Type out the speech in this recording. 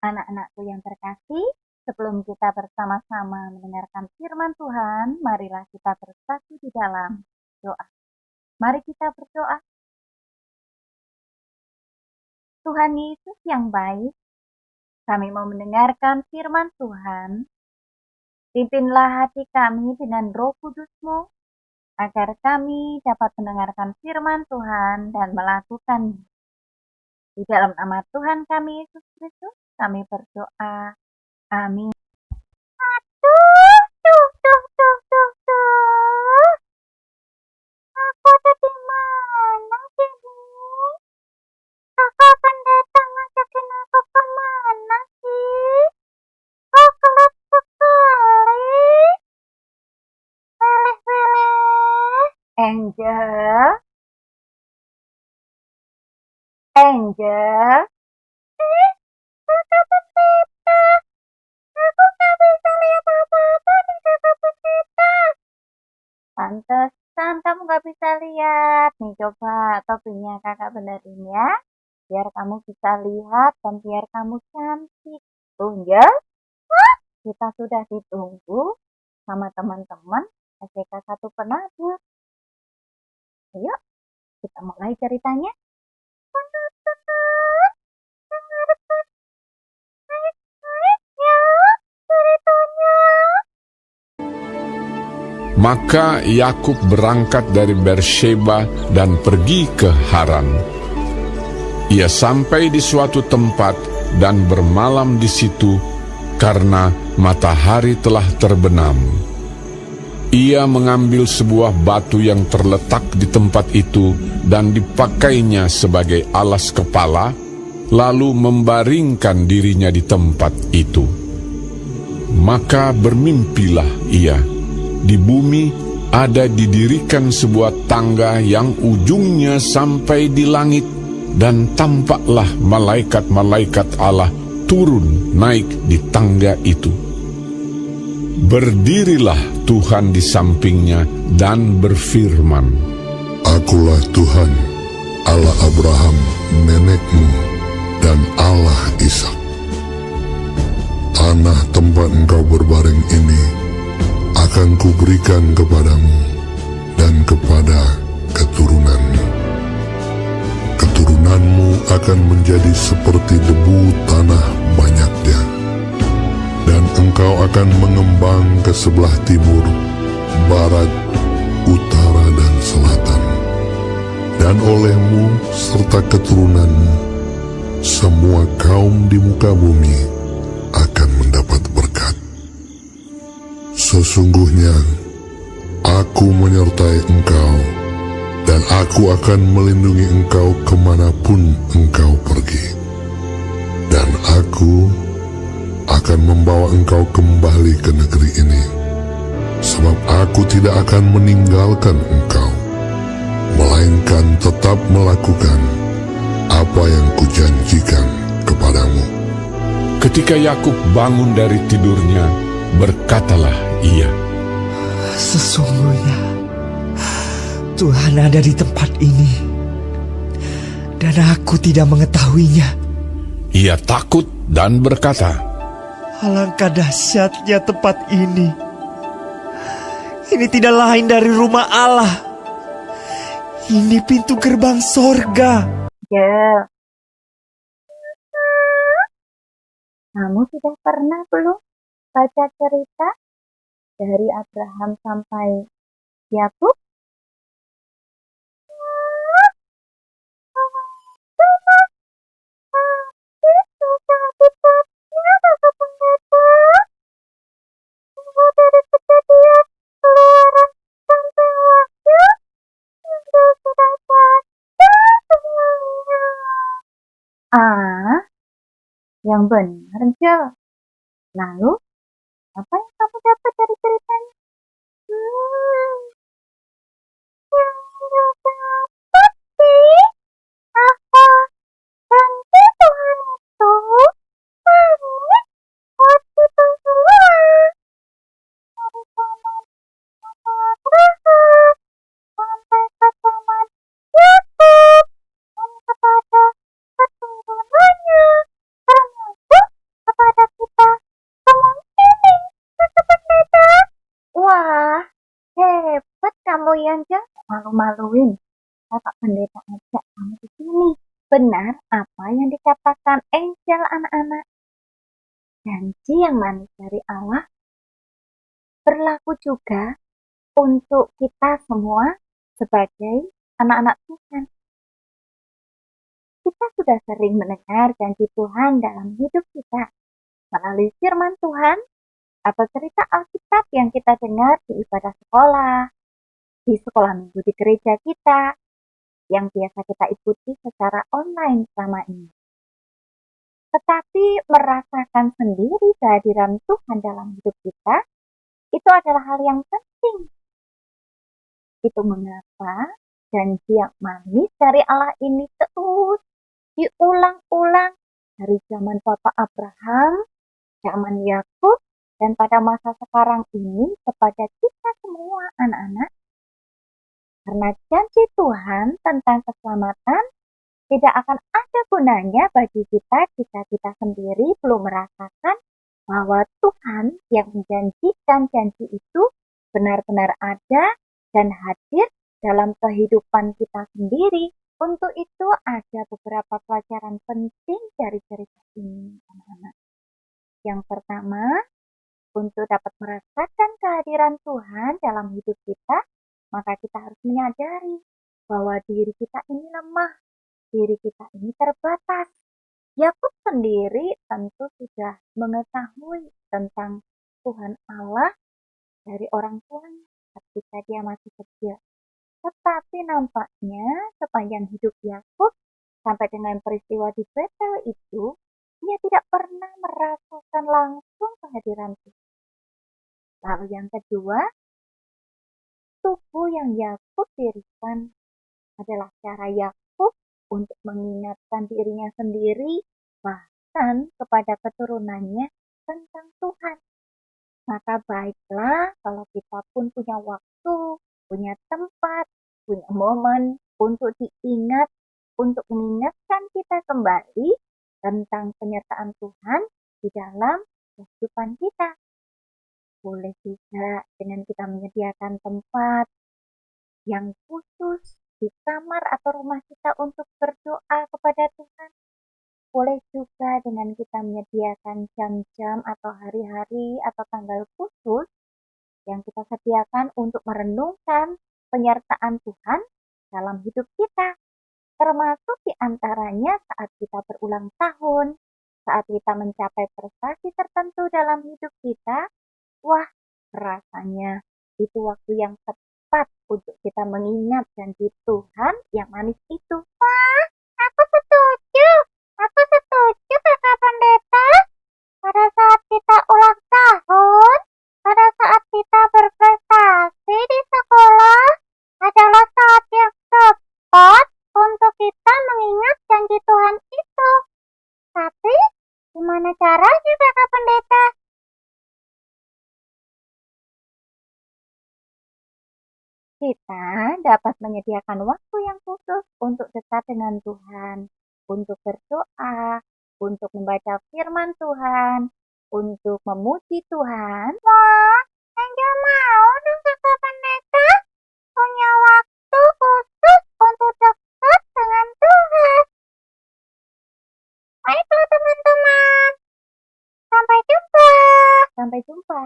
Anak-anakku yang terkasih, sebelum kita bersama-sama mendengarkan firman Tuhan, marilah kita bersatu di dalam doa. Mari kita berdoa. Tuhan Yesus yang baik, kami mau mendengarkan firman Tuhan. Pimpinlah hati kami dengan Roh Kudus-Mu, agar kami dapat mendengarkan firman Tuhan dan melakukannya. Di dalam nama Tuhan kami Yesus Kristus, kami berdoa. Amin. Aduh, duh. Aku ada di mana sih? Kakak akan datang ngajakin aku kemana sih? Oh, gelap sekali. Weleh. Angel. Kakak pendeta. Aku gak bisa lihat apa-apa nih kakak pendeta. Pantesan kamu gak bisa lihat. Nih coba topinya kakak benerin ya. Biar kamu bisa lihat dan biar kamu cantik. Tuh ya. Kita sudah ditunggu sama teman-teman SDK 1 Penabur. Ayo kita mulai ceritanya. Maka Yakub berangkat dari Beersheba dan pergi ke Haran. Ia sampai di suatu tempat dan bermalam di situ karena matahari telah terbenam. Ia mengambil sebuah batu yang terletak di tempat itu dan dipakainya sebagai alas kepala, lalu membaringkan dirinya di tempat itu. Maka bermimpilah ia. Di bumi ada didirikan sebuah tangga yang ujungnya sampai di langit, dan tampaklah malaikat-malaikat Allah turun naik di tangga itu. Berdirilah Tuhan di sampingnya dan berfirman, Akulah Tuhan, Allah Abraham, nenekmu, dan Allah Ishak. Tanah tempat engkau berbaring ini akan kuberikan kepadamu dan kepada keturunanmu. Keturunanmu akan menjadi seperti debu tanah banyaknya, dan engkau akan mengembang ke sebelah timur, barat, utara, dan selatan. Dan olehmu serta keturunanmu, semua kaum di muka bumi akan mendapat berkat. Sesungguhnya aku menyertai engkau, dan aku akan melindungi engkau kemanapun engkau pergi. Dan aku akan membawa engkau kembali ke negeri ini, sebab aku tidak akan meninggalkan engkau, melainkan tetap melakukan apa yang kujanjikan kepadamu. Ketika Yakub bangun dari tidurnya, berkatalah ia, Sesungguhnya Tuhan ada di tempat ini, dan aku tidak mengetahuinya. Ia takut dan berkata, Alangkah dahsyatnya tempat ini. Ini tidak lain dari rumah Allah. Ini pintu gerbang sorga. Angel. Kamu sudah pernah belum baca cerita dari Abraham sampai Yakub? Yang benar, Angel. Lalu, apa yang kamu dapat dari ceritanya? Yang dapat sih, apa janji Tuhan itu manis hati semua. Dari zaman Abraham sampai ke zaman Yakub dan kepada keturunannya, termasuk malu-maluin. Bapak Pendeta ajak kamu di sini. Benar apa yang dikatakan Angel anak-anak. Janji yang manis dari Allah berlaku juga untuk kita semua sebagai anak-anak Tuhan. Kita sudah sering mendengar janji Tuhan dalam hidup kita melalui firman Tuhan atau cerita Alkitab yang kita dengar di ibadah sekolah, di sekolah minggu di gereja kita, yang biasa kita ikuti secara online selama ini. Tetapi merasakan sendiri kehadiran Tuhan dalam hidup kita, itu adalah hal yang penting. Itu mengapa janji yang manis dari Allah ini terus diulang-ulang dari zaman Bapak Abraham, zaman Yakub, dan pada masa sekarang ini kepada kita semua anak-anak. Karena janji Tuhan tentang keselamatan tidak akan ada gunanya bagi kita jika kita sendiri belum merasakan bahwa Tuhan yang menjanjikan janji itu benar-benar ada dan hadir dalam kehidupan kita sendiri. Untuk itu ada beberapa pelajaran penting dari cerita ini, anak-anak. Yang pertama, untuk dapat merasakan kehadiran Tuhan dalam hidup kita, maka kita harus menyadari bahwa diri kita ini lemah, diri kita ini terbatas. Yakub sendiri tentu sudah mengetahui tentang Tuhan Allah dari orang tuanya ketika dia masih kecil. Tetapi nampaknya sepanjang hidup Yakub sampai dengan peristiwa di Betel itu, dia tidak pernah merasakan langsung kehadiran Tuhan. Lalu yang kedua, tubuh yang Yakub dirikan adalah cara Yakub untuk mengingatkan dirinya sendiri, bahkan kepada keturunannya tentang Tuhan. Maka baiklah kalau kita pun punya waktu, punya tempat, punya momen untuk diingat, untuk mengingatkan kita kembali tentang penyertaan Tuhan di dalam kehidupan kita. Boleh juga dengan kita menyediakan tempat yang khusus di kamar atau rumah kita untuk berdoa kepada Tuhan. Boleh juga dengan kita menyediakan jam-jam atau hari-hari atau tanggal khusus yang kita sediakan untuk merenungkan penyertaan Tuhan dalam hidup kita. Termasuk diantaranya saat kita berulang tahun, saat kita mencapai prestasi tertentu dalam hidup kita. Wah, rasanya itu waktu yang tepat untuk kita mengingat janji Tuhan yang manis itu. Wah, aku setuju. Aku setuju, Kakak Pendeta. Pada saat kita ulang tahun, pada saat kita berprestasi di sekolah, adalah saat yang tepat untuk kita mengingat janji Tuhan itu. Tapi, gimana caranya, Kakak Pendeta? Kita dapat menyediakan waktu yang khusus untuk dekat dengan Tuhan, untuk berdoa, untuk membaca firman Tuhan, untuk memuji Tuhan. Wah, Angel mau dong Kakak Pendeta punya waktu khusus untuk dekat dengan Tuhan. Baiklah teman-teman, sampai jumpa. Sampai jumpa.